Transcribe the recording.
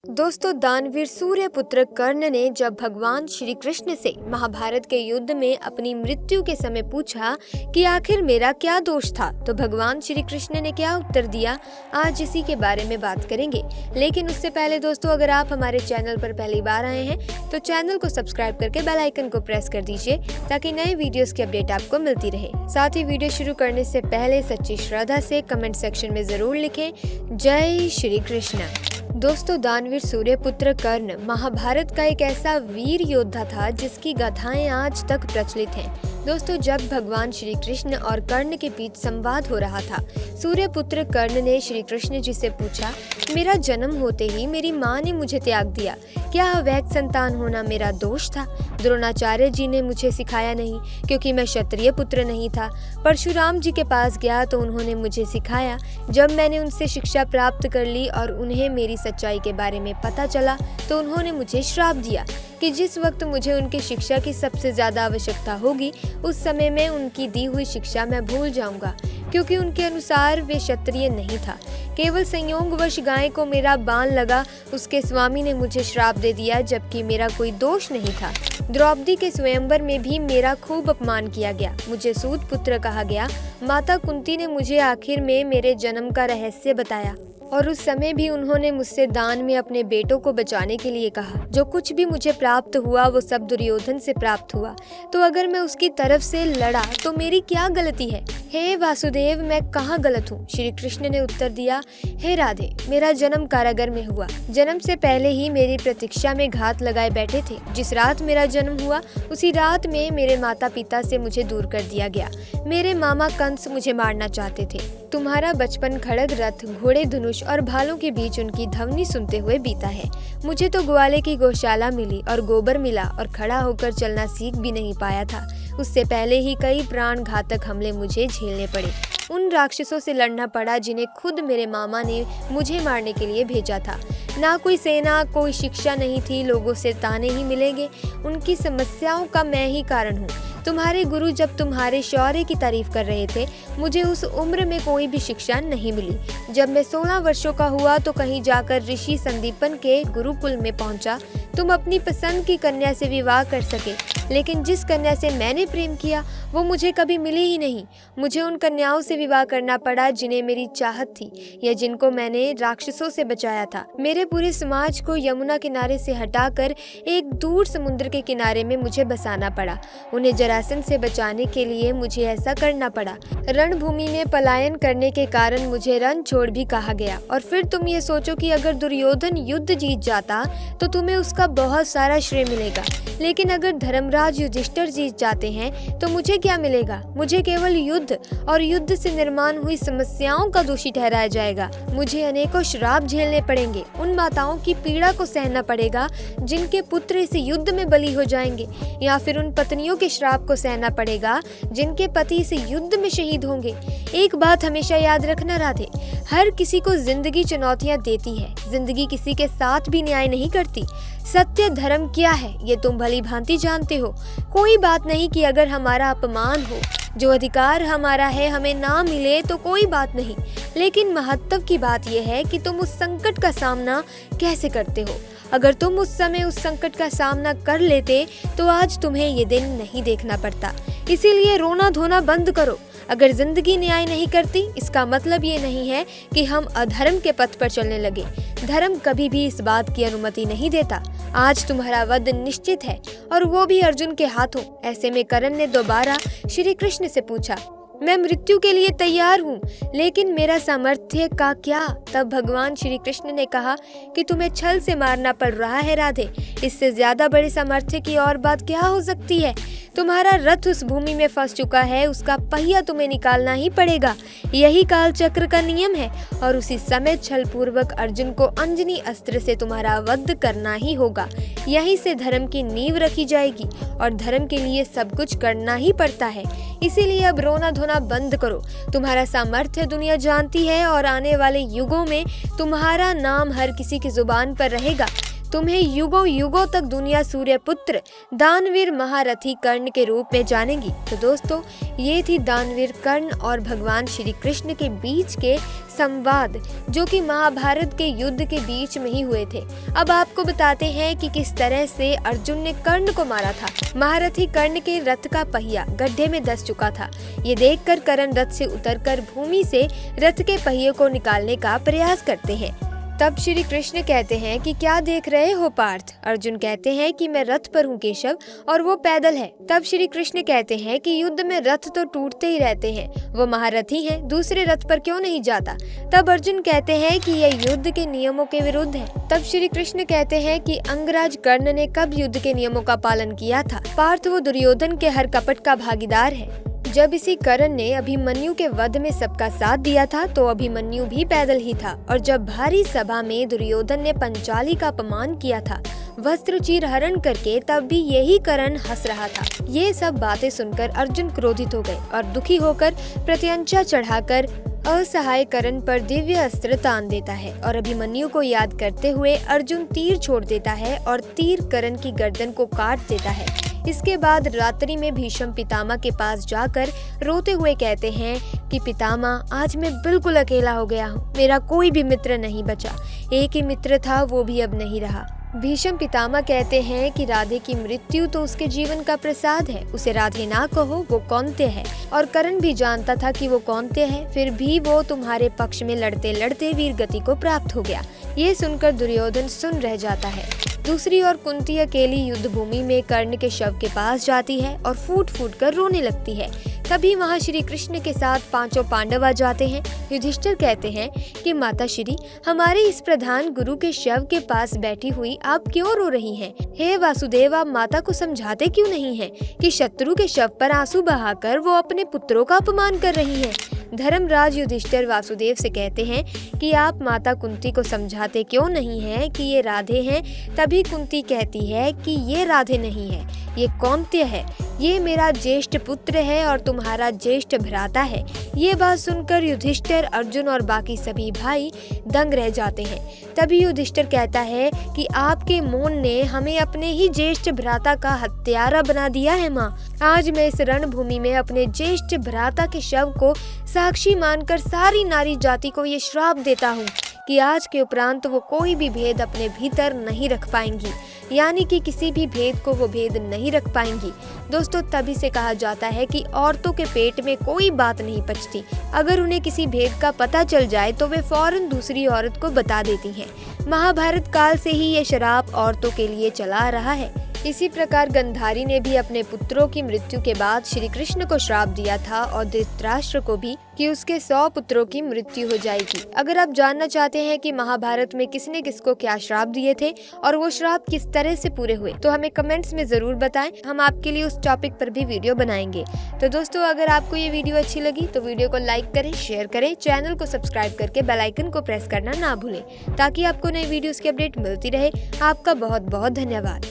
दोस्तों, दानवीर सूर्यपुत्र कर्ण ने जब भगवान श्री कृष्ण से महाभारत के युद्ध में अपनी मृत्यु के समय पूछा कि आखिर मेरा क्या दोष था, तो भगवान श्री कृष्ण ने क्या उत्तर दिया, आज इसी के बारे में बात करेंगे। लेकिन उससे पहले दोस्तों, अगर आप हमारे चैनल पर पहली बार आए हैं तो चैनल को सब्सक्राइब करके बेल आइकन को प्रेस कर दीजिए ताकि नए वीडियोस की अपडेट आपको मिलती रहे। साथ ही वीडियो शुरू करने से पहले सच्ची श्रद्धा से कमेंट सेक्शन में जरूर लिखें, जय श्री कृष्ण। दोस्तों, दानवीर सूर्यपुत्र कर्ण महाभारत का एक ऐसा वीर योद्धा था जिसकी गाथाएं आज तक प्रचलित हैं। दोस्तों, जब भगवान श्री कृष्ण और कर्ण के बीच संवाद हो रहा था, सूर्यपुत्र कर्ण ने श्री कृष्ण जी से पूछा, मेरा जन्म होते ही मेरी माँ ने मुझे त्याग दिया, क्या अवैध संतान होना मेरा दोष था? द्रोणाचार्य जी ने मुझे सिखाया नहीं क्योंकि मैं क्षत्रिय पुत्र नहीं था। परशुराम जी के पास गया तो उन्होंने मुझे सिखाया। जब मैंने उनसे शिक्षा प्राप्त कर ली और उन्हें मेरी सच्चाई के बारे में पता चला तो उन्होंने मुझे श्राप दिया कि जिस वक्त मुझे उनकी शिक्षा की सबसे ज्यादा आवश्यकता होगी उस समय में उनकी दी हुई शिक्षा मैं भूल जाऊंगा, क्योंकि उनके अनुसार वे क्षत्रिय नहीं था। केवल संयोगवश गाय को मेरा बाण लगा, उसके स्वामी ने मुझे श्राप दे दिया, जबकि मेरा कोई दोष नहीं था। द्रौपदी के स्वयंवर में भी मेरा खूब अपमान किया गया, मुझे सूत पुत्र कहा गया। माता कुंती ने मुझे आखिर में मेरे जन्म का रहस्य बताया और उस समय भी उन्होंने मुझसे दान में अपने बेटों को बचाने के लिए कहा। जो कुछ भी मुझे प्राप्त हुआ वो सब दुर्योधन से प्राप्त हुआ, तो अगर मैं उसकी तरफ से लड़ा तो मेरी क्या गलती है? हे वासुदेव, मैं कहाँ गलत हूँ? श्री कृष्ण ने उत्तर दिया, हे राधे, मेरा जन्म कारागार में हुआ। जन्म से पहले ही मेरी प्रतीक्षा में घात लगाए बैठे थे। जिस रात मेरा जन्म हुआ उसी रात में मेरे माता पिता से मुझे दूर कर दिया गया। मेरे मामा कंस मुझे मारना चाहते थे। तुम्हारा बचपन खड़ग रथ, घोड़े धनुष और भालों के बीच उनकी ध्वनि सुनते हुए बीता है। मुझे तो ग्वाले की गौशाला मिली और गोबर मिला और खड़ा होकर चलना सीख भी नहीं पाया था। उससे पहले ही कई प्राण घातक हमले मुझे झेलने पड़े। उन राक्षसों से लड़ना पड़ा जिन्हें खुद मेरे मामा ने मुझे मारने के लिए भेजा था। ना कोई सेना, कोई शिक्षा नहीं थी, लोगों से ताने ही मिलेंगे। उनकी समस्याओं का मैं ही कारण हूँ। तुम्हारे गुरु जब तुम्हारे शौर्य की तारीफ कर रहे थे, मुझे उस उम्र में कोई भी शिक्षा नहीं मिली। जब मैं 16 वर्षों का हुआ तो कहीं जाकर ऋषि संदीपन के गुरुकुल में पहुंचा। तुम अपनी पसंद की कन्या से विवाह कर सके, लेकिन जिस कन्या से मैंने प्रेम किया वो मुझे कभी मिली ही नहीं। मुझे उन कन्याओं से विवाह करना पड़ा जिन्हें मेरी चाहत थी या जिनको मैंने राक्षसों से बचाया था। मेरे पूरे समाज को यमुना किनारे से हटाकर एक दूर समुद्र के किनारे में मुझे बसाना पड़ा। उन्हें जरासंध से बचाने के लिए मुझे ऐसा करना पड़ा। रणभूमि में पलायन करने के कारण मुझे रण छोड़ भी कहा गया। और फिर तुम ये सोचो कि अगर दुर्योधन युद्ध जीत जाता तो तुम्हें उसका बहुत सारा श्रेय मिलेगा, लेकिन अगर धर्मराज युधिष्ठिर जीत जाते हैं तो मुझे क्या मिलेगा? मुझे केवल युद्ध और युद्ध से निर्माण हुई समस्याओं का दोषी ठहराया जाएगा। मुझे अनेकों श्राप झेलने पड़ेंगे। उन माताओं की पीड़ा को सहना पड़ेगा जिनके पुत्र इस युद्ध में बलि हो जाएंगे, या फिर उन पत्नियों के श्राप को सहना पड़ेगा जिनके पति इस युद्ध में शहीद होंगे। एक बात हमेशा याद रखना राधे, हर किसी को जिंदगी चुनौतियां देती है। जिंदगी किसी के साथ भी न्याय नहीं करती। सत्य धर्म क्या है ये तुम भली भांति जानते हो। कोई बात नहीं कि अगर हमारा अपमान हो, जो अधिकार हमारा है हमें ना मिले तो कोई बात नहीं, लेकिन महत्व की बात यह है कि तुम उस संकट का सामना कैसे करते हो। अगर तुम उस समय उस संकट का सामना कर लेते तो आज तुम्हें ये दिन नहीं देखना पड़ता। इसीलिए रोना धोना बंद करो। अगर जिंदगी न्याय नहीं करती, इसका मतलब ये नहीं है कि हम अधर्म के पथ पर चलने लगे। धर्म कभी भी इस बात की अनुमति नहीं देता। आज तुम्हारा वध निश्चित है और वो भी अर्जुन के हाथों। ऐसे में कर्ण ने दोबारा श्री कृष्ण से पूछा, मैं मृत्यु के लिए तैयार हूँ, लेकिन मेरा सामर्थ्य का क्या? तब भगवान श्री कृष्ण ने कहा कि तुम्हें छल से मारना पड़ रहा है राधे। इससे ज्यादा बड़े सामर्थ्य की और बात क्या हो सकती है? तुम्हारा रथ उस भूमि में फंस चुका है, उसका पहिया तुम्हें निकालना ही पड़ेगा। यही काल चक्र का नियम है और उसी समय छल पूर्वक अर्जुन को अंजनी अस्त्र से तुम्हारा वध करना ही होगा। यहीं से धर्म की नींव रखी जाएगी और धर्म के लिए सब कुछ करना ही पड़ता है। इसीलिए अब रोना धोना बंद करो। तुम्हारा सामर्थ्य दुनिया जानती है और आने वाले युगों में तुम्हारा नाम हर किसी की जुबान पर रहेगा। तुम्हें युगों युगों तक दुनिया सूर्यपुत्र दानवीर महारथी कर्ण के रूप में जानेगी। तो दोस्तों, ये थी दानवीर कर्ण और भगवान श्री कृष्ण के बीच के संवाद, जो कि महाभारत के युद्ध के बीच में ही हुए थे। अब आपको बताते हैं कि किस तरह से अर्जुन ने कर्ण को मारा था। महारथी कर्ण के रथ का पहिया गड्ढे में धंस चुका था। ये देखकर कर्ण रथ से उतरकर भूमि से रथ के पहिए को निकालने का प्रयास करते हैं। तब श्री कृष्ण कहते हैं कि क्या देख रहे हो पार्थ? अर्जुन कहते हैं कि मैं रथ पर हूँ केशव, और वो पैदल है। तब श्री कृष्ण कहते हैं कि युद्ध में रथ तो टूटते ही रहते हैं, वो महारथी हैं, दूसरे रथ पर क्यों नहीं जाता? तब अर्जुन कहते हैं कि यह युद्ध के नियमों के विरुद्ध है। तब श्री कृष्ण कहते हैं कि अंगराज कर्ण ने कब युद्ध के नियमों का पालन किया था? पार्थ वो दुर्योधन के हर कपट का भागीदार है। जब इसी कर्ण ने अभिमन्यु के वध में सबका साथ दिया था तो अभिमन्यु भी पैदल ही था। और जब भारी सभा में दुर्योधन ने पंचाली का अपमान किया था वस्त्र चीर हरण करके, तब भी यही कर्ण हंस रहा था। ये सब बातें सुनकर अर्जुन क्रोधित हो गए और दुखी होकर प्रत्यंचा चढ़ाकर असहाय कर्ण पर दिव्य अस्त्र तान देता है। और अभिमन्यु को याद करते हुए अर्जुन तीर छोड़ देता है और तीर कर्ण की गर्दन को काट देता है। इसके बाद रात्रि में भीष्म पितामह के पास जाकर रोते हुए कहते हैं कि पितामह, आज मैं बिल्कुल अकेला हो गया हूँ, मेरा कोई भी मित्र नहीं बचा। एक ही मित्र था, वो भी अब नहीं रहा। भीष्म पितामह कहते हैं कि राधे की मृत्यु तो उसके जीवन का प्रसाद है, उसे राधे ना कहो, वो कौन्तेय है। और कर्ण भी जानता था कि वो कौन्तेय है, फिर भी वो तुम्हारे पक्ष में लड़ते लड़ते वीर गति को प्राप्त हो गया। ये सुनकर दुर्योधन सुन रह जाता है। दूसरी ओर कुंती अकेली युद्ध भूमि में कर्ण के शव के पास जाती है और फूट फूट कर रोने लगती है। तभी वहाँ श्री कृष्ण के साथ पांचों पांडव आ जाते हैं। युधिष्ठिर कहते हैं कि माता श्री, हमारे इस प्रधान गुरु के शव के पास बैठी हुई आप क्यों रो रही हैं? हे वासुदेव, आप माता को समझाते क्यों नहीं हैं कि शत्रु के शव पर आंसू बहाकर वो अपने पुत्रों का अपमान कर रही है? धर्मराज युधिष्ठिर वासुदेव से कहते हैं कि आप माता कुंती को समझाते क्यों नहीं हैं कि ये राधे हैं? तभी कुंती कहती है कि ये राधे नहीं है, ये कौन्तेय है, ये मेरा ज्येष्ठ पुत्र है और तुम्हारा ज्येष्ठ भ्राता है। ये बात सुनकर युधिष्ठिर, अर्जुन और बाकी सभी भाई दंग रह जाते हैं। तभी युधिष्ठिर कहता है कि आपके मोन ने हमें अपने ही ज्येष्ठ भ्राता का हत्यारा बना दिया है माँ। आज मैं इस रणभूमि में अपने ज्येष्ठ भ्राता के शव को साक्षी मानकर सारी नारी जाति को ये श्राप देता हूँ कि आज के उपरांत वो कोई भी भेद अपने भीतर नहीं रख पाएंगी, यानी कि किसी भी भेद को वो भेद नहीं रख पाएंगी। दोस्तों, तभी से कहा जाता है कि औरतों के पेट में कोई बात नहीं पचती। अगर उन्हें किसी भेद का पता चल जाए तो वे फौरन दूसरी औरत को बता देती हैं। महाभारत काल से ही ये शराप औरतों के लिए चला आ रहा है। इसी प्रकार गंधारी ने भी अपने पुत्रों की मृत्यु के बाद श्री कृष्ण को श्राप दिया था और धृतराष्ट्र को भी कि उसके 100 पुत्रों की मृत्यु हो जाएगी। अगर आप जानना चाहते हैं कि महाभारत में किसने किसको क्या श्राप दिए थे और वो श्राप किस तरह से पूरे हुए, तो हमें कमेंट्स में जरूर बताएं, हम आपके लिए उस टॉपिक पर भी वीडियो बनाएंगे। तो दोस्तों, अगर आपको ये वीडियो अच्छी लगी तो वीडियो को लाइक करें, शेयर करें, चैनल को सब्सक्राइब करके बेल आइकन को प्रेस करना ना भूलें, ताकि आपको नई वीडियोस की अपडेट मिलती रहे। आपका बहुत बहुत धन्यवाद।